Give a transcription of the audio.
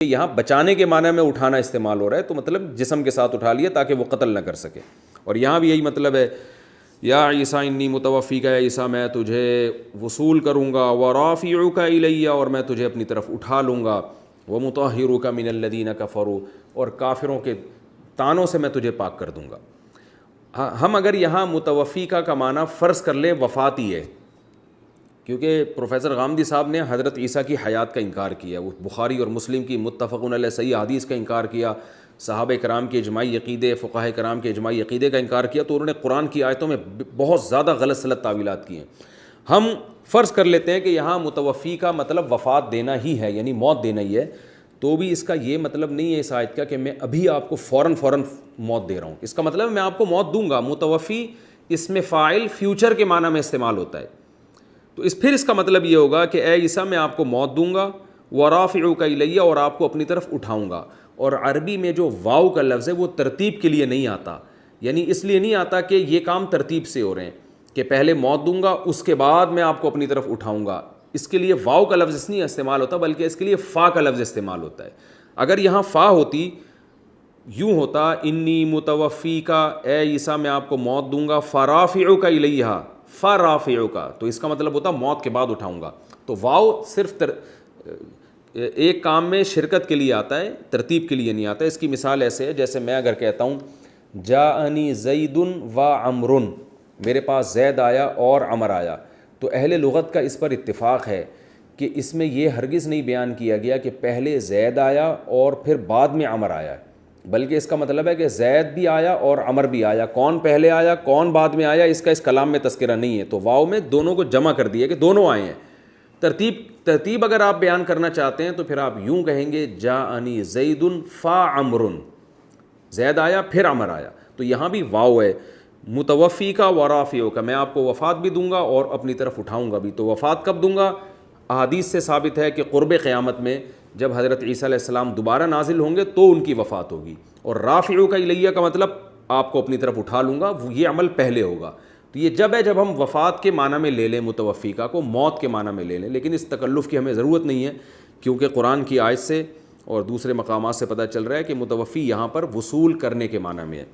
یہاں بچانے کے معنی میں اٹھانا استعمال ہو رہا ہے، تو مطلب جسم کے ساتھ اٹھا لیا تاکہ وہ قتل نہ کر سکے. اور یہاں بھی یہی مطلب ہے، یا عیسیٰ انی متوفیک، یا عیسیٰ میں تجھے وصول کروں گا، ورافعک الی، اور میں تجھے اپنی طرف اٹھا لوں گا، ومطہرک من الذین کفروا، اور کافروں کے تانوں سے میں تجھے پاک کر دوں گا. ہم اگر یہاں متوفیکہ کا معنی فرض کر لیں وفاتی ہے، کیونکہ پروفیسر غامدی صاحب نے حضرت عیسیٰ کی حیات کا انکار کیا، وہ بخاری اور مسلم کی متفق علیہ صحیح حدیث کا انکار کیا، صحابہ کرام کے اجماعی عقیدے، فقہاء کرام کے اجماعی عقیدے کا انکار کیا، تو انہوں نے قرآن کی آیتوں میں بہت زیادہ غلط سلط تعویلات کی ہیں. ہم فرض کر لیتے ہیں کہ یہاں متوفی کا مطلب وفات دینا ہی ہے، یعنی موت دینا ہی ہے، تو بھی اس کا یہ مطلب نہیں ہے اس آیت کا کہ میں ابھی آپ کو فوراً موت دے رہا ہوں. اس کا مطلب ہے میں آپ کو موت دوں گا. متوفی اس میں فاعل فیوچر کے معنی میں استعمال ہوتا ہے، تو پھر اس کا مطلب یہ ہوگا کہ اے عیسیٰ میں آپ کو موت دوں گا، ورافعک الی، اور آپ کو اپنی طرف اٹھاؤں گا. اور عربی میں جو واو کا لفظ ہے وہ ترتیب کے لیے نہیں آتا، یعنی اس لیے نہیں آتا کہ یہ کام ترتیب سے ہو رہے ہیں کہ پہلے موت دوں گا اس کے بعد میں آپ کو اپنی طرف اٹھاؤں گا. اس کے لیے واو کا لفظ نہیں استعمال ہوتا، بلکہ اس کے لیے فا کا لفظ استعمال ہوتا ہے. اگر یہاں فا ہوتی، یوں ہوتا انی متوفیکا، اے عیسیٰ میں آپ کو موت دوں گا، فرافعک الیہ، فرافعک، تو اس کا مطلب ہوتا موت کے بعد اٹھاؤں گا. تو واو صرف ایک کام میں شرکت کے لیے آتا ہے، ترتیب کے لیے نہیں آتا. اس کی مثال ایسے ہے جیسے میں اگر کہتا ہوں جاءنی زید و عمر، میرے پاس زید آیا اور عمر آیا، تو اہل لغت کا اس پر اتفاق ہے کہ اس میں یہ ہرگز نہیں بیان کیا گیا کہ پہلے زید آیا اور پھر بعد میں عمر آیا، بلکہ اس کا مطلب ہے کہ زید بھی آیا اور عمر بھی آیا. کون پہلے آیا کون بعد میں آیا اس کا اس کلام میں تذکرہ نہیں ہے، تو واو میں دونوں کو جمع کر دیا کہ دونوں آئے ہیں. ترتیب اگر آپ بیان کرنا چاہتے ہیں تو پھر آپ یوں کہیں گے جاءنی زید فا عمر، زید آیا پھر عمر آیا. تو یہاں بھی واو ہے. متوفی کا ورافعک کا، میں آپ کو وفات بھی دوں گا اور اپنی طرف اٹھاؤں گا بھی. تو وفات کب دوں گا؟ احادیث سے ثابت ہے کہ قرب قیامت میں جب حضرت عیسیٰ علیہ السلام دوبارہ نازل ہوں گے تو ان کی وفات ہوگی. اور رافعک الیہ کا مطلب آپ کو اپنی طرف اٹھا لوں گا، یہ عمل پہلے ہوگا. تو یہ جب ہم وفات کے معنی میں لے لیں متوفیکہ کو، موت کے معنی میں لے لیں، لیکن اس تکلف کی ہمیں ضرورت نہیں ہے، کیونکہ قرآن کی آیت سے اور دوسرے مقامات سے پتہ چل رہا ہے کہ متوفی یہاں پر وصول کرنے کے معنی میں ہے.